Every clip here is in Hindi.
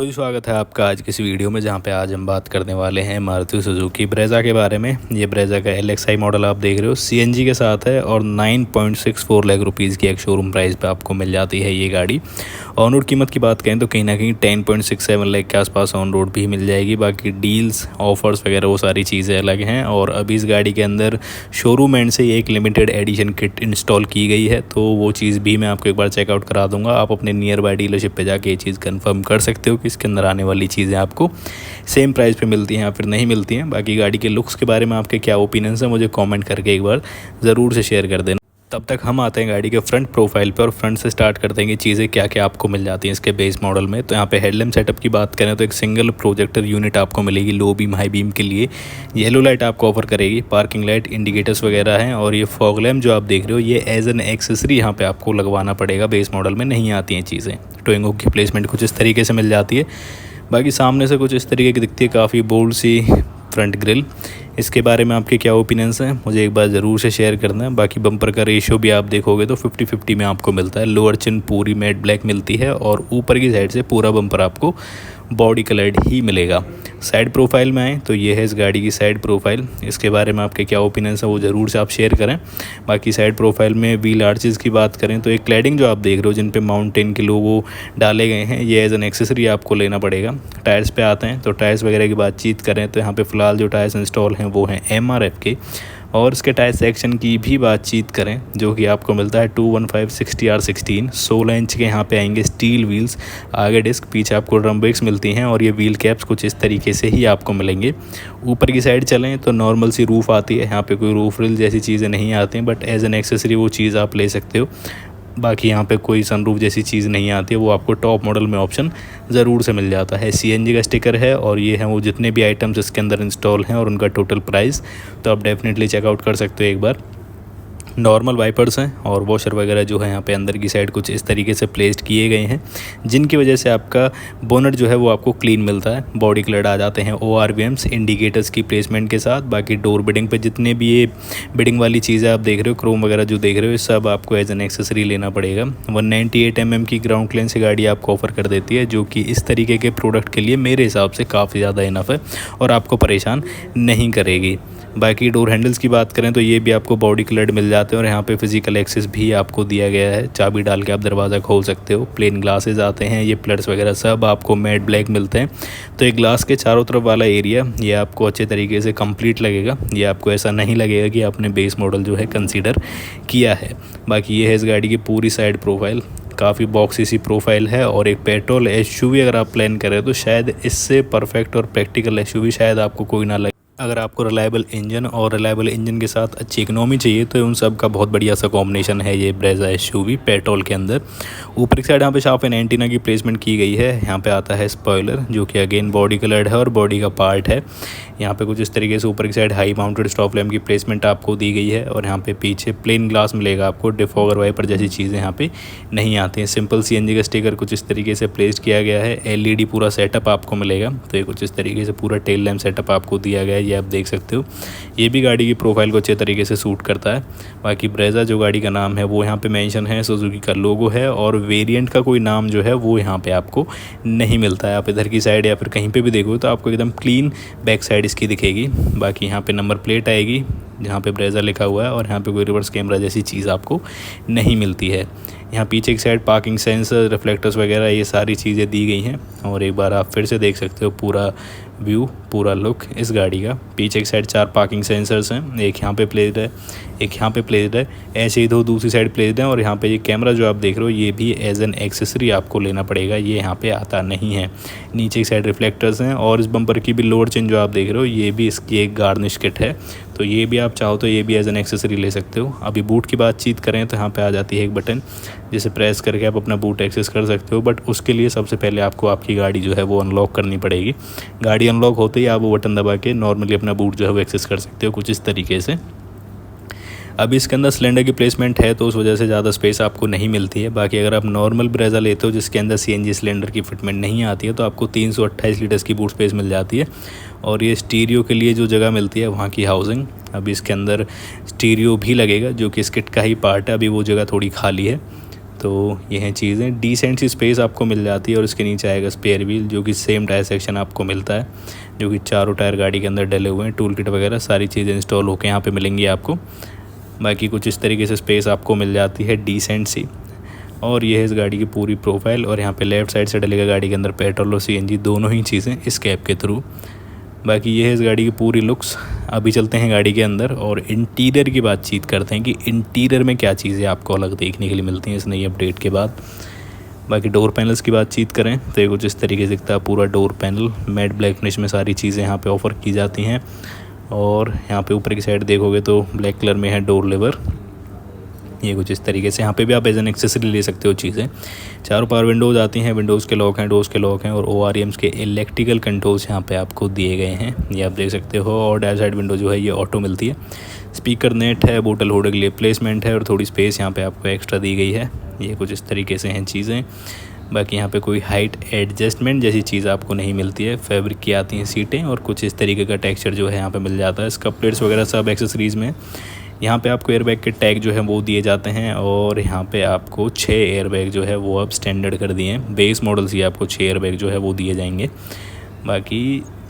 तो जी स्वागत है आपका आज की इस वीडियो में, जहां पे आज हम बात करने वाले हैं मारुति सुजुकी ब्रेज़ा के बारे में। ये ब्रेज़ा का LXi मॉडल आप देख रहे हो, CNG के साथ है और 9.64 लाख रुपीज़ की एक शोरूम प्राइस पे आपको मिल जाती है ये गाड़ी। ऑन रोड कीमत की बात करें तो कहीं ना कहीं 10.67 लाख के आसपास ऑन रोड भी मिल जाएगी। बाकी डील्स, ऑफर्स वगैरह वो सारी चीज़ें अलग हैं। और अभी इस गाड़ी के अंदर शोरूम एंड से एक लिमिटेड एडिशन किट इंस्टॉल की गई है, तो वो चीज़ भी मैं आपको एक बार चेकआउट करा दूंगा। आप अपने नियर बाय डीलरशिप पे जाके ये चीज़ कंफर्म कर सकते हो कि इसके अंदर आने वाली चीज़ें आपको सेम प्राइस पे मिलती हैं या फिर नहीं मिलती हैं। बाकी गाड़ी के लुक्स के बारे में आपके क्या ओपिनियंस हैं मुझे कमेंट करके एक बार ज़रूर से शेयर कर देना। तब तक हम आते हैं गाड़ी के फ्रंट प्रोफाइल पे और फ्रंट से स्टार्ट करते हैं कि चीज़ें क्या क्या आपको मिल जाती हैं इसके बेस मॉडल में। तो यहाँ पे हेडलैम्प सेटअप की बात करें तो एक सिंगल प्रोजेक्टर यूनिट आपको मिलेगी लो बीम हाई बीम के लिए। येलो लाइट आपको ऑफर करेगी, पार्किंग लाइट, इंडिकेटर्स वगैरह हैं। और ये फॉग लैम्प जो आप देख रहे हो ये एज एन एक्सेसरी यहाँ पे आपको लगवाना पड़ेगा, बेस मॉडल में नहीं आती हैं चीज़ें। टोइंग हुक की प्लेसमेंट कुछ इस तरीके से मिल जाती है। बाकी सामने से कुछ इस तरीके की दिखती है, काफ़ी बोल्ड सी फ्रंट ग्रिल। इसके बारे में आपके क्या ओपिनियंस हैं मुझे एक बार ज़रूर से शेयर करना है। बाकी बम्पर का रेशियो भी आप देखोगे तो 50-50 में आपको मिलता है। लोअर चिन पूरी मैट ब्लैक मिलती है और ऊपर की साइड से पूरा बम्पर आपको बॉडी कलर्ड ही मिलेगा। साइड प्रोफाइल में आए तो ये है इस गाड़ी की साइड प्रोफाइल। इसके बारे में आपके क्या ओपिनियंस हैं वो ज़रूर से आप शेयर करें। बाकी साइड प्रोफाइल में व्हील आर्चेस की बात करें तो एक क्लैडिंग जो आप देख रहे हो जिन पे माउंटेन के लोगो डाले गए हैं, ये एज एन एक्सेसरी आपको लेना पड़ेगा। टायर्स पे आते हैं तो टायर्स वगैरह की बातचीत करें तो यहाँ पे फ़िलहाल जो टायर्स इंस्टॉल हैं वो हैं MRF के। और इसके टायर सेक्शन की भी बातचीत करें जो कि आपको मिलता है 215/60R16। 16 इंच के यहाँ पे आएंगे स्टील व्हील्स, आगे डिस्क, पीछे आपको ड्रम ब्रेक्स मिलती हैं। और ये व्हील कैप्स कुछ इस तरीके से ही आपको मिलेंगे। ऊपर की साइड चलें तो नॉर्मल सी रूफ़ आती है, यहाँ पे कोई रूफ रिल जैसी चीज़ें नहीं आती हैं, बट एज एन एक्सेसरी वो चीज़ आप ले सकते हो। बाकी यहाँ पे कोई सनरूफ जैसी चीज़ नहीं आती है, वो आपको टॉप मॉडल में ऑप्शन ज़रूर से मिल जाता है। CNG का स्टिकर है और ये है वो जितने भी आइटम्स इसके अंदर इंस्टॉल हैं और उनका टोटल प्राइस, तो आप डेफिनेटली चेकआउट कर सकते हो एक बार। नॉर्मल वाइपर्स हैं और वॉशर वगैरह जो है यहाँ पे अंदर की साइड कुछ इस तरीके से प्लेस्ड किए गए हैं, जिनकी वजह से आपका बोनट जो है वो आपको क्लीन मिलता है। बॉडी कलर आ जाते हैं ORVMs इंडिकेटर्स की प्लेसमेंट के साथ। बाकी डोर बिडिंग पे जितने भी ये बिडिंग वाली चीज़ें आप देख रहे हो, क्रोम वगैरह जो देख रहे हो, ये सब आपको एज एन एक्सेसरी लेना पड़ेगा। 198 mm की ग्राउंड क्लियरेंस से गाड़ी आपको ऑफर कर देती है, जो कि इस तरीके के प्रोडक्ट के लिए मेरे हिसाब से काफ़ी ज़्यादा इनफ है और आपको परेशान नहीं करेगी। बाकी डोर हैंडल्स की बात करें तो ये भी आपको बॉडी कलर्ड मिल जाते हैं और यहाँ पे फिजिकल एक्सेस भी आपको दिया गया है। चाबी डाल के आप दरवाज़ा खोल सकते हो। प्लेन ग्लासेस आते हैं, ये प्लट्स वगैरह सब आपको मैट ब्लैक मिलते हैं। तो एक ग्लास के चारों तरफ वाला एरिया ये आपको अच्छे तरीके से कंप्लीट लगेगा। ये आपको ऐसा नहीं लगेगा कि आपने बेस मॉडल जो है कंसीडर किया है। बाकी ये है इस गाड़ी की पूरी साइड प्रोफाइल, काफ़ी बॉक्सी सी प्रोफाइल है। और एक पेट्रोल SUV अगर आप प्लान करें तो शायद इससे परफेक्ट और प्रैक्टिकल SUV शायद आपको कोई ना लगे। अगर आपको रिलायबल इंजन और रिलायबल इंजन के साथ अच्छी इकोनॉमी चाहिए तो उन सब का बहुत बढ़िया सा कॉम्बिनेशन है ये ब्रेज़ा SUV पेट्रोल के अंदर। ऊपर की साइड यहाँ पे शार्प एंटीना की प्लेसमेंट की गई है। यहाँ पे आता है स्पॉइलर जो कि अगेन बॉडी कलर्ड है और बॉडी का पार्ट है। यहाँ पे कुछ इस तरीके से ऊपर की side high mounted stop lamp की प्लेसमेंट आपको दी गई है। और यहाँ पे पीछे प्लेन ग्लास मिलेगा आपको, डिफॉगर वाइपर जैसी चीज़ें यहाँ पे नहीं आती हैं। सिंपल CNG का स्टिकर कुछ इस तरीके से प्लेस किया गया है। LED पूरा सेटअप आपको मिलेगा, तो ये कुछ इस तरीके से पूरा टेल लैम्प सेटअप आपको दिया गया है, ये आप देख सकते हो। ये भी गाड़ी की प्रोफाइल को अच्छे तरीके से सूट करता है। बाकी ब्रेज़ा जो गाड़ी का नाम है वो यहाँ पे मेंशन है, सुजुकी का लोगो है और वेरिएंट का कोई नाम जो है वो यहाँ पे आपको नहीं मिलता है। आप इधर की साइड या फिर कहीं पे भी देखो तो आपको एकदम क्लीन बैक साइड इसकी दिखेगी। बाकी यहाँ पे नंबर प्लेट आएगी जहाँ पे ब्रेज़ा लिखा हुआ है और यहाँ पे कोई रिवर्स कैमरा जैसी चीज़ आपको नहीं मिलती है। यहाँ पीछे की साइड पार्किंग सेंसर, रिफ्लेक्टर्स वगैरह ये सारी चीज़ें दी गई हैं। और एक बार आप फिर से देख सकते हो पूरा व्यू, पूरा लुक इस गाड़ी का। पीछे की साइड 4 पार्किंग सेंसर्स हैं, एक यहाँ पे प्लेस्ड है, एक यहाँ पे प्लेस्ड है, ऐसे ही 2 दूसरी साइड प्लेस्ड हैं। और यहाँ पे ये कैमरा जो आप देख रहे हो ये भी एज एन एक्सेसरी आपको लेना पड़ेगा, ये यहाँ पे आता नहीं है। नीचे की साइड रिफ्लेक्टर्स हैं और इस बम्पर की भी लोअर चिन जो आप देख रहे हो ये भी इसकी एक गार्निश किट है, तो ये भी आप चाहो तो ये भी एज एन एक्सेसरी ले सकते हो। अभी बूट की बातचीत करें तो यहाँ पे आ जाती है एक बटन जिसे प्रेस करके आप अपना बूट एक्सेस कर सकते हो। बट उसके लिए सबसे पहले आपको आपकी गाड़ी जो है वो अनलॉक करनी पड़ेगी। गाड़ी अनलॉक होते ही आप वो बटन दबा के नॉर्मली अपना बूट जो है वो एक्सेस कर सकते हो कुछ इस तरीके से। अभी इसके अंदर सिलेंडर की प्लेसमेंट है तो उस वजह से ज़्यादा स्पेस आपको नहीं मिलती है। बाकी अगर आप नॉर्मल ब्रेज़ा लेते हो जिसके अंदर CNG सिलेंडर की फिटमेंट नहीं आती है तो आपको 328 लीटर्स की बूट स्पेस मिल जाती है। और ये स्टीरियो के लिए जो जगह मिलती है वहाँ की हाउसिंग, अभी इसके अंदर स्टीरियो भी लगेगा जो कि इस किट का ही पार्ट है, अभी वो जगह थोड़ी खाली है। तो ये हैं चीज़ें। डिसेंट सी स्पेस आपको मिल जाती है और इसके नीचे आएगा स्पेयर व्हील, जो कि सेम टायर सेक्शन आपको मिलता है, जो कि चारों टायर गाड़ी के अंदर डले हुए हैं। टूल किट वगैरह सारी चीज़ें इंस्टॉल होकर यहाँ पे मिलेंगी आपको। बाकी कुछ इस तरीके से स्पेस आपको मिल जाती है डिसेंट सी। और ये है इस गाड़ी की पूरी प्रोफाइल। और यहाँ पे लेफ़्ट साइड से डलेगा गाड़ी के अंदर पेट्रोल और CNG दोनों ही चीज़ें इस कैब के थ्रू। बाकी ये है इस गाड़ी की पूरी लुक्स। अभी चलते हैं गाड़ी के अंदर और इंटीरियर की बातचीत करते हैं कि इंटीरियर में क्या चीज़ें आपको अलग देखने के लिए मिलती हैं इस नई अपडेट के बाद। बाकी डोर पैनल्स की बातचीत करें तो ये कुछ इस तरीके से दिखता है पूरा door panel. Matte black finish में सारी चीज़ें यहाँ पे ऑफ़र की जाती हैं। और यहाँ पे ऊपर की साइड देखोगे तो ब्लैक कलर में है डोर लेवर। ये कुछ इस तरीके से यहाँ पे भी आप एज एन एक्सेसरी ले सकते हो चीज़ें। चारों पावर विंडोज़ आती हैं, विंडोज़ के लॉक हैं, डोर्स के लॉक हैं और ORMs के इलेक्ट्रिकल कंट्रोल्स यहाँ पे आपको दिए गए हैं, ये आप देख सकते हो। और डैश साइड विंडो जो है ये ऑटो मिलती है। स्पीकर नेट है, बोतल होल्डर के लिए प्लेसमेंट है और थोड़ी स्पेस यहाँ पे आपको एक्स्ट्रा दी गई है। ये कुछ इस तरीके से हैं चीज़ें। बाकी यहाँ पे कोई हाइट एडजस्टमेंट जैसी चीज़ आपको नहीं मिलती है। फैब्रिक की आती हैं सीटें और कुछ इस तरीके का टेक्सचर जो है यहाँ पे मिल जाता है। स्कप प्लेट्स वगैरह सब एक्सेसरीज़ में। यहाँ पे आपको एयरबैग के टैग जो है वो दिए जाते हैं और यहाँ पे आपको 6 एयरबैग जो है वो अब स्टैंडर्ड कर दिए हैं। बेस मॉडल से आपको 6 एयरबैग जो है वो दिए जाएंगे। बाकी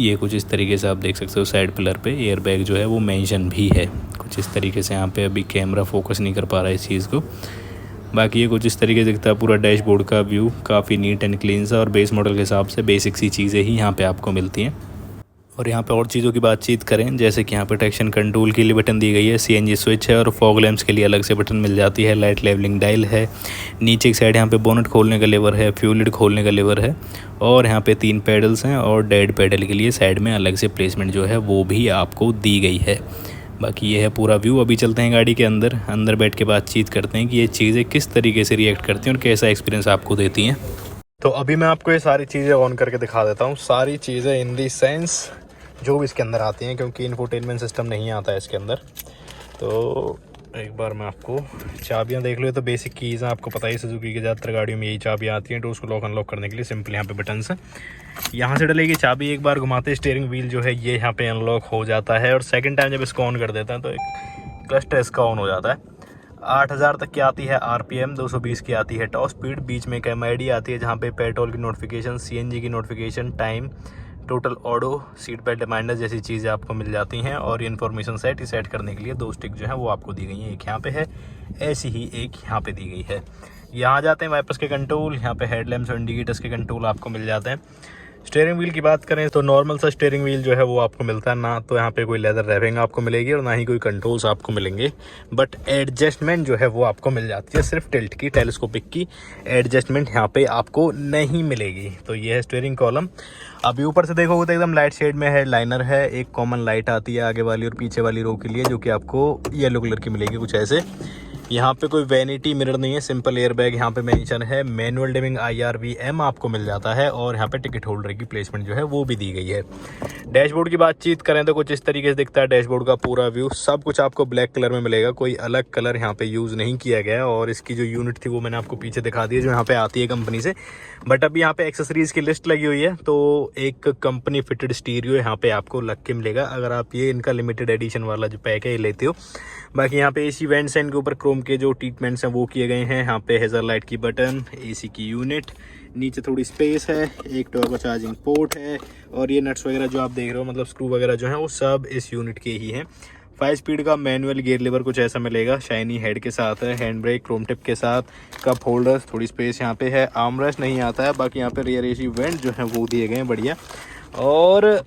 ये कुछ इस तरीके से आप देख सकते हो साइड पिलर पे एयरबैग जो है वो मेंशन भी है। कुछ इस तरीके से यहाँ पे अभी कैमरा फोकस नहीं कर पा रहा है इस चीज़ को। बाकी ये कुछ इस तरीके से दिखता है पूरा डैशबोर्ड का व्यू, काफ़ी नीट एंड क्लीन सा। और बेस मॉडल के हिसाब से बेसिक सी चीज़ें ही यहाँ पे आपको मिलती हैं। और यहाँ पे और चीज़ों की बातचीत करें जैसे कि यहाँ पे ट्रैक्शन कंट्रोल के लिए बटन दी गई है, CNG स्विच है और फॉग लैंप्स के लिए अलग से बटन मिल जाती है। लाइट लेवलिंग डायल है। नीचे की साइड यहाँ पे बोनट खोलने का लेवर है, फ्यूल लिड खोलने का लेवर है और यहाँ पे 3 पैडल्स हैं और डेड पैडल के लिए साइड में अलग से प्लेसमेंट जो है वो भी आपको दी गई है। बाकी ये है पूरा व्यू। अभी चलते हैं गाड़ी के अंदर बैठ के बातचीत करते हैं कि ये चीज़ें किस तरीके से रिएक्ट करती हैं और कैसा एक्सपीरियंस आपको देती हैं। तो अभी मैं आपको ये सारी चीज़ें ऑन करके दिखा देता हूँ। सारी चीज़ें इन दी सेंस जो भी इसके अंदर आती हैं, क्योंकि इन्फोटेनमेंट सिस्टम नहीं आता है इसके अंदर। तो एक बार मैं आपको चाबियाँ देख लो। तो बेसिक कीज़ हैं, आपको पता ही सुजुकी की ज़्यादातर गाड़ियों में यही चाबियाँ आती हैं। डोर्स को लॉक अनलॉक करने के लिए सिंपल यहाँ पे बटन है, यहाँ से डलेगी चाबी। एक बार घुमाते स्टीयरिंग व्हील जो है ये यहाँ पे अनलॉक हो जाता है और सेकंड टाइम जब इसको ऑन कर देते हैं तो एक क्लस्टर इसका ऑन हो जाता है। 8000 तक की आती है RPM, 220 की आती है टॉप स्पीड। बीच में एक MID आती है जहाँ पे पेट्रोल की नोटिफिकेशन, CNG की notification, time, total odo, seat belt reminder जैसी चीज़ें आपको मिल जाती हैं। और इन्फॉर्मेशन सेट करने के लिए 2 स्टिक जो है वो आपको दी गई हैं। एक यहाँ पे है, ऐसी ही एक यहाँ पे दी गई है। यहाँ जाते हैं वाइपर्स के कंट्रोल, यहाँ पे हेडलैम्प्स और इंडिकेटर्स के कंट्रोल आपको मिल जाते हैं। स्टीयरिंग व्हील की बात करें तो नॉर्मल सा स्टीयरिंग व्हील जो है वो आपको मिलता है ना। तो यहाँ पे कोई लेदर रैपिंग आपको मिलेगी और ना ही कोई कंट्रोल्स आपको मिलेंगे, बट एडजस्टमेंट जो है वो आपको मिल जाती है। सिर्फ टिल्ट की, टेलीस्कोपिक की एडजस्टमेंट यहाँ पे आपको नहीं मिलेगी। तो ये है स्टीयरिंग कॉलम। अभी ऊपर से देखोगे तो एकदम लाइट शेड में हेडलाइनर है। एक कॉमन लाइट आती है आगे वाली और पीछे वाली रो के लिए, जो कि आपको येलो कलर की मिलेगी कुछ ऐसे। यहाँ पे कोई वैनिटी मिरर नहीं है, सिंपल एयरबैग यहाँ पे मेंशन है। मैनुअल डिमिंग IRVM आपको मिल जाता है और यहाँ पे टिकट होल्डर की प्लेसमेंट जो है वो भी दी गई है। डैशबोर्ड की बातचीत करें तो कुछ इस तरीके से दिखता है डैशबोर्ड का पूरा व्यू। सब कुछ आपको ब्लैक कलर में मिलेगा, कोई अलग कलर यहाँ पे यूज़ नहीं किया गया। और इसकी जो यूनिट थी वो मैंने आपको पीछे दिखा दी है, जो यहाँ पे आती है कंपनी से। बट अभी यहाँ पे एक्सेसरीज़ की लिस्ट लगी हुई है, तो एक कंपनी फिटेड स्टीरियो यहाँ पे आपको लग के मिलेगा अगर आप ये इनका लिमिटेड एडिशन वाला जो पैक है ये लेते हो। बाकी यहाँ पे AC वेंट्स हैं, इनके ऊपर क्रोम के जो ट्रीटमेंट्स हैं वो किए गए हैं। यहाँ पे हेजर लाइट की बटन, AC की यूनिट, नीचे थोड़ी स्पेस है, एक टर्बो चार्जिंग पोर्ट है और ये नट्स वगैरह जो आप देख रहे हो, मतलब स्क्रू वगैरह जो हैं वो सब इस यूनिट के ही हैं। 5 स्पीड का मैनुअल गियर लीवर कुछ ऐसा मिलेगा, शाइनी हेड के साथ है, हैंड ब्रेक क्रोम टिप के साथ, कप होल्डर, थोड़ी स्पेस यहाँ पे है, आर्मरेस्ट नहीं आता है। बाकी यहाँ पे रियर AC वेंट जो है वो दिए गए हैं बढ़िया, और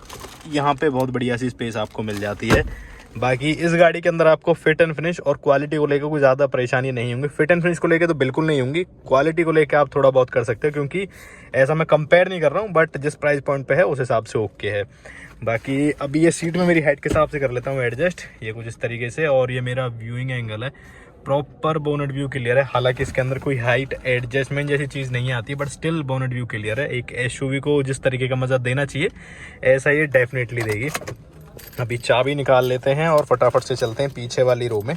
यहाँ पे बहुत बढ़िया सी स्पेस आपको मिल जाती है। बाकी इस गाड़ी के अंदर आपको फिट एंड फिनिश और क्वालिटी को लेकर कोई ज़्यादा परेशानी नहीं होंगी। फिट एंड फिनिश को लेकर तो बिल्कुल नहीं होंगी, क्वालिटी को लेकर आप थोड़ा बहुत कर सकते हो, क्योंकि ऐसा मैं कंपेयर नहीं कर रहा हूँ, बट जिस प्राइस पॉइंट पे है उस हिसाब से ओके है। बाकी अभी ये सीट में मेरी हाइट के हिसाब से कर लेता हूँ एडजस्ट, ये कुछ इस तरीके से। और ये मेरा व्यूइंग एंगल है, प्रॉपर बोनेट व्यू क्लियर है। हालांकि इसके अंदर कोई हाइट एडजस्टमेंट जैसी चीज़ नहीं आती, but still bonnet view clear है। एक SUV को जिस तरीके का मज़ा देना चाहिए ऐसा ये डेफिनेटली देगी। अभी चाबी निकाल लेते हैं और फटाफट से चलते हैं पीछे वाली रो में,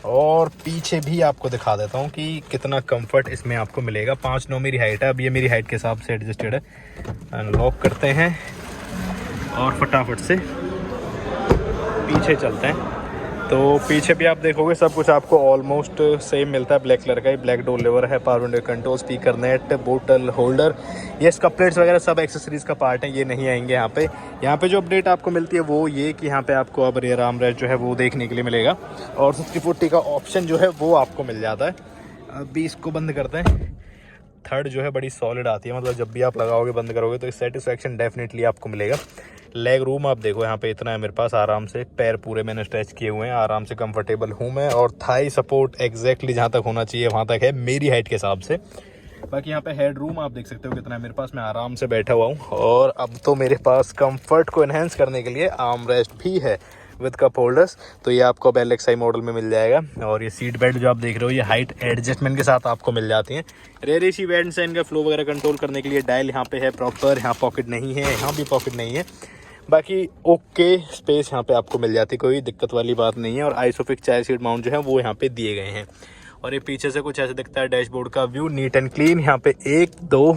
और पीछे भी आपको दिखा देता हूँ कि कितना कंफर्ट इसमें आपको मिलेगा। 5'9" मेरी हाइट है, अब ये मेरी हाइट के हिसाब से एडजस्टेड है। अनलॉक करते हैं और फटाफट से पीछे चलते हैं। तो पीछे भी आप देखोगे सब कुछ आपको ऑलमोस्ट सेम मिलता है। ब्लैक कलर का ही ब्लैक डोर लेवर है, power window control, speaker net, बोतल होल्डर, ये इसका प्लेट्स वगैरह सब एक्सेसरीज का पार्ट है, ये नहीं आएंगे यहाँ पे। यहाँ पे जो अपडेट आपको मिलती है वो ये कि यहाँ पे आपको अब रियर आर्म रेस्ट जो है वो देखने के लिए मिलेगा और 60/40 का ऑप्शन जो है वो आपको मिल जाता है। अभी इसको बंद करते हैं। थर्ड जो है बड़ी सॉलिड आती है, मतलब जब भी आप लगाओगे बंद करोगे तो सेटिस्फेक्शन डेफिनेटली आपको मिलेगा। लेग रूम आप देखो यहाँ पे इतना है मेरे पास, आराम से पैर पूरे मैंने स्ट्रेच किए हुए हैं, आराम से कंफर्टेबल हूँ मैं। और थाई सपोर्ट एग्जैक्टली जहाँ तक होना चाहिए वहाँ तक है मेरी हाइट के हिसाब से। बाकी यहाँ पे हेड रूम आप देख सकते हो कितना है मेरे पास, मैं आराम से बैठा हुआ हूँ। और अब तो मेरे पास कंफर्ट को एनहेंस करने के लिए आर्म रेस्ट भी है विद कप होल्डर्स, तो ये आपको अब LXi मॉडल में मिल जाएगा। और ये सीट बेल्ट जो आप देख रहे हो ये हाइट एडजस्टमेंट के साथ आपको मिल जाती हैं। रेयर एसी वेंट्स हैं, इनका फ्लो वगैरह कंट्रोल करने के लिए डायल यहाँ पे है प्रॉपर, यहाँ पॉकेट नहीं है, यहाँ भी पॉकेट नहीं है। बाकी ओके स्पेस यहाँ पे आपको मिल जाती, कोई दिक्कत वाली बात नहीं है। और आइसोफिक चाइल्ड सीट माउंट जो है वो यहाँ पे दिए गए हैं। और ये पीछे से कुछ ऐसे दिखता है डैशबोर्ड का व्यू, नीट एंड क्लीन। यहाँ पे 1 2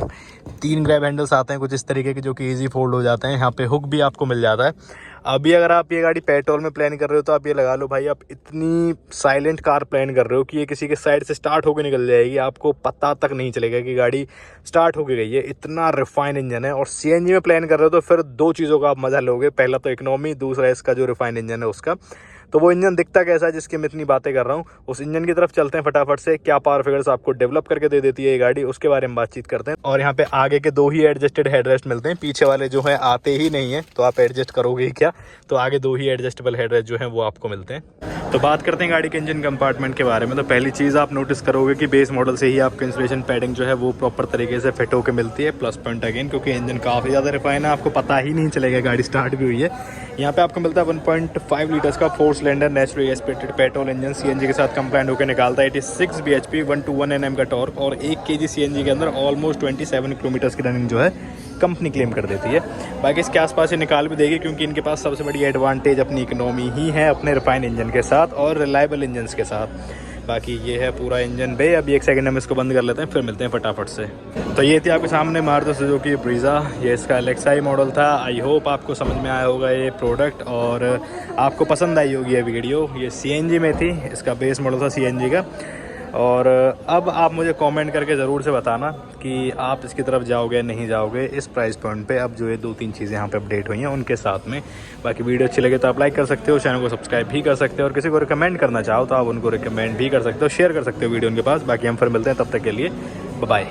3 ग्रैब हैंडल्स आते हैं कुछ इस तरीके के जो कि इजी फोल्ड हो जाते हैं। यहाँ पे हुक भी आपको मिल जाता है। अभी अगर आप ये गाड़ी पेट्रोल में प्लान कर रहे हो तो आप ये लगा लो भाई, आप इतनी साइलेंट कार प्लान कर रहे हो कि ये किसी के साइड से स्टार्ट होकर निकल जाएगी, आपको पता तक नहीं चलेगा कि गाड़ी स्टार्ट होके गई है, इतना रिफाइन इंजन है। और CNG में प्लान कर रहे हो तो फिर 2 चीज़ों का आप मजा लोगे, पहला तो इकोनॉमी, दूसरा इसका जो रिफाइन इंजन है उसका। तो वो इंजन दिखता कैसा है जिसकी मैं इतनी बातें कर रहा हूँ, उस इंजन की तरफ चलते हैं फटाफट से। क्या पावर फिगर्स आपको डेवलप करके दे देती है ये गाड़ी, उसके बारे में बातचीत करते हैं। और यहाँ पे आगे के 2 ही एडजस्टेड हेडरेस्ट मिलते हैं, पीछे वाले जो है आते ही नहीं है, तो आप एडजस्ट करोगे ही क्या। तो आगे 2 ही एडजस्टेबल हेडरेस्ट जो है वो आपको मिलते हैं। तो बात करते हैं गाड़ी के इंजन कंपार्टमेंट के बारे में। तो पहली चीज़ आप नोटिस करोगे कि बेस मॉडल से ही आपको इंसुलेशन पैडिंग जो है वो प्रॉपर तरीके से फिट होकर मिलती है। प्लस पॉइंट अगेन क्योंकि इंजन काफ़ी ज़्यादा रिफाइन है, आपको पता ही नहीं चलेगा गाड़ी स्टार्ट भी हुई है। यहाँ पे आपको मिलता है 1.5 लीटर्स का 4 cylinder naturally aspirated petrol engine, CNG के साथ कंप्लाइंट होकर निकालता है 86 bhp 121 Nm का टॉर्क। और 1 kg CNG के अंदर ऑलमोस्ट 27 किलोमीटर की रनिंग जो है कंपनी क्लेम कर देती है। बाकी इसके आसपास ये निकाल भी देगी क्योंकि इनके पास सबसे बड़ी एडवांटेज अपनी इकोनॉमी ही है अपने रिफाइन इंजन के साथ और रिलायबल इंजन के साथ। बाकी ये है पूरा इंजन बे। अभी 1 सेकंड हम इसको बंद कर लेते हैं, फिर मिलते हैं फटाफट से। तो ये थी आपके सामने मारुति सुजुकी ब्रीजा, ये इसका LXi मॉडल था। आई होप आपको समझ में आया होगा ये प्रोडक्ट और आपको पसंद आई होगी ये वीडियो। ये CNG में थी, इसका बेस मॉडल था CNG का। और अब आप मुझे कमेंट करके ज़रूर से बताना कि आप इसकी तरफ जाओगे नहीं जाओगे इस प्राइस पॉइंट पे। अब जो ये 2-3 चीज़ें यहाँ पे अपडेट हुई हैं उनके साथ में। बाकी वीडियो अच्छी लगे तो आप लाइक कर सकते हो, चैनल को सब्सक्राइब भी कर सकते हो, और किसी को रिकमेंड करना चाहो तो आप उनको रिकमेंड भी कर सकते हो, शेयर कर सकते हो वीडियो उनके पास। बाकी हम फिर मिलते हैं, तब तक के लिए बाय।